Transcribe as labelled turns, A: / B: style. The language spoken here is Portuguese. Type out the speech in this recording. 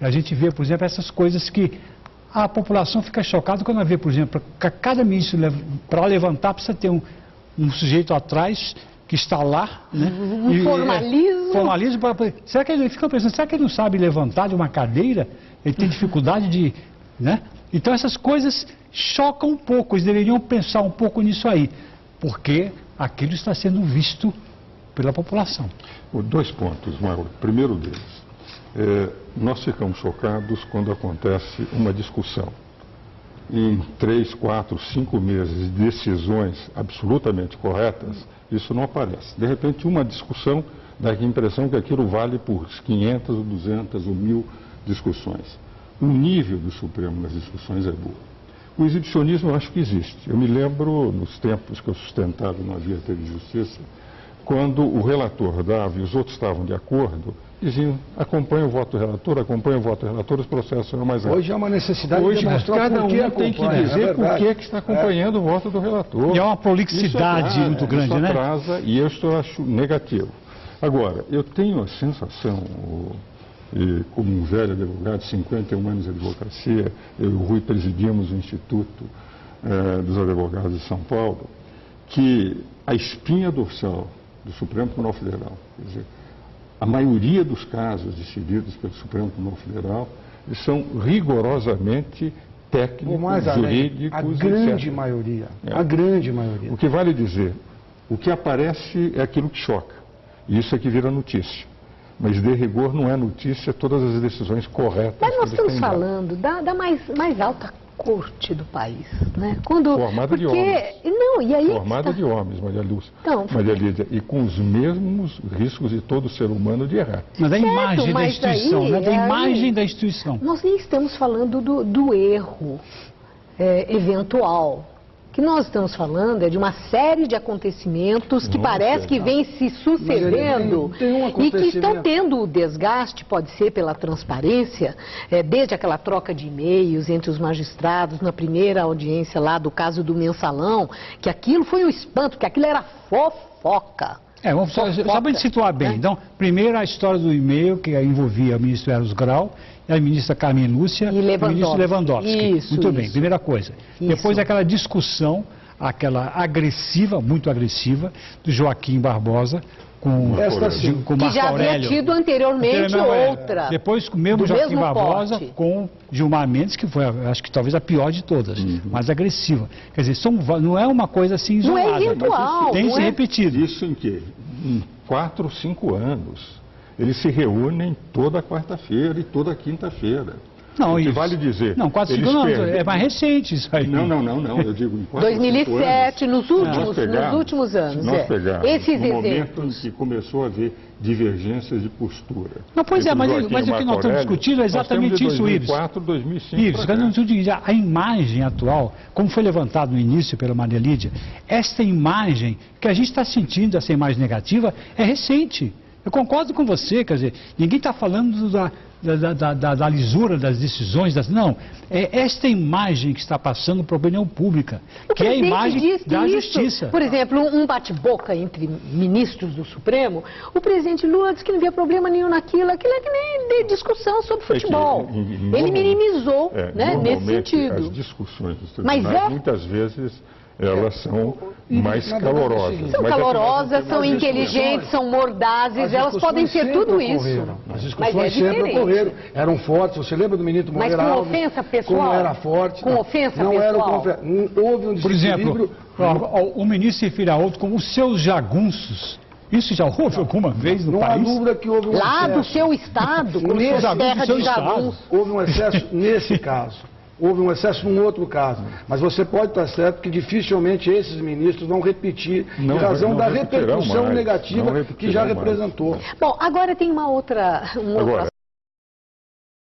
A: A gente vê, por exemplo, essas coisas que a população fica chocada quando vê, por exemplo, cada ministro, para levantar, precisa ter um sujeito atrás que está lá, né?
B: Formalismo.
A: Será que ele fica pensando, será que ele não sabe levantar de uma cadeira? Ele tem dificuldade de, né? Então essas coisas chocam um pouco, eles deveriam pensar um pouco nisso aí, porque aquilo está sendo visto pela população.
C: 2 pontos, Mauro. Primeiro deles, nós ficamos chocados quando acontece uma discussão. Em 3, 4, 5 meses de decisões absolutamente corretas, isso não aparece. De repente, uma discussão dá a impressão que aquilo vale por 500, ou 200, ou 1000 discussões. O nível do Supremo nas discussões é bom. O exibicionismo eu acho que existe. Eu me lembro, nos tempos que eu sustentava não havia de justiça, quando o relator dava e os outros estavam de acordo, diziam, acompanha o voto do relator, os processos serão mais rápidos.
D: Hoje é uma necessidade de demonstrar
C: cada um tem que dizer por que está acompanhando o voto do relator.
A: E é uma prolixidade muito grande, né?
C: Isso atrasa, e eu acho negativo. Agora, eu tenho a sensação, como um velho advogado, 51 anos de advocacia, eu e o Rui presidimos o Instituto dos Advogados de São Paulo, que a espinha dorsal do Supremo Tribunal Federal, quer dizer, a maioria dos casos decididos pelo Supremo Tribunal Federal são rigorosamente técnicos, jurídicos,
D: a grande
C: etc.
D: maioria. A grande maioria.
C: O que vale dizer, o que aparece é aquilo que choca. E isso é que vira notícia. Mas, de rigor, não é notícia todas as decisões corretas.
B: Mas nós estamos falando da mais alta corte do país, né?
C: Formada de homens.
B: Não, e aí
C: formada de homens, Maria Lúcia.
B: Então,
C: Maria Lídia, e com os mesmos riscos de todo ser humano de errar.
A: Mas a imagem da instituição, né? Da imagem da instituição.
B: Nós nem estamos falando do erro eventual. O que nós estamos falando é de uma série de acontecimentos que parece que vem se sucedendo e que estão tendo o desgaste, pode ser pela transparência, desde aquela troca de e-mails entre os magistrados na primeira audiência lá do caso do mensalão, que aquilo foi um espanto, que aquilo era fofoca.
A: Só para situar bem. Então, primeiro a história do e-mail que envolvia o ministro Eros Grau, a ministra Carmen Lúcia e o ministro Lewandowski. Muito bem, primeira coisa. Depois aquela discussão, aquela agressiva, muito agressiva, do Joaquim Barbosa com Marco
B: que já havia tido anteriormente outra.
A: Depois o mesmo Joaquim Barbosa com Gilmar Mendes, que foi, acho que talvez a pior de todas, mais agressiva. Quer dizer, não é uma coisa assim isolada.
B: Não é eventual.
A: Tem se repetido.
C: Isso em quê? Em 4 ou 5 anos. Eles se reúnem toda quarta-feira e toda quinta-feira.
A: Não, isso.
C: Vale dizer.
A: Não, 4 5 anos é mais recente isso aí.
C: Não. Eu digo em 4
B: 2007,
C: anos,
B: nos últimos anos.
C: Nós pegamos no momento em que começou a haver divergências de postura.
A: Não, pois é, mas o que nós estamos discutindo é exatamente isso, Ives.
C: 2004, 2005.
A: Ives, a imagem atual, como foi levantado no início pela Maria Lídia, esta imagem que a gente está sentindo, essa imagem negativa, é recente. Eu concordo com você, quer dizer, ninguém está falando da lisura das decisões, não. É esta imagem que está passando para a opinião pública, que é a imagem da justiça.
B: Por exemplo, um bate-boca entre ministros do Supremo, o presidente Lula disse que não havia problema nenhum naquilo, aquilo é que nem de discussão sobre futebol. Ele minimizou, né, nesse sentido.
C: As discussões dos tribunais, muitas vezes, elas são mais calorosas.
B: São calorosas, são inteligentes, são mordazes, elas podem ter tudo isso.
D: As discussões sempre ocorreram, eram fortes. Você lembra do ministro Moreira Alves?
B: Mas com ofensa pessoal?
D: Como era forte.
B: Com ofensa pessoal?
D: Houve um desequilíbrio.
A: Por exemplo, o ministro se refere a outro como os seus jagunços. Isso já houve alguma vez no país?
D: Não há dúvida que houve um excesso.
B: Lá do seu estado, como terra de jagunços.
D: Houve um excesso nesse caso. Houve um excesso num outro caso. Mas você pode estar certo que dificilmente esses ministros vão repetir em razão da repercussão negativa que já representou.
B: Bom, agora tem um outro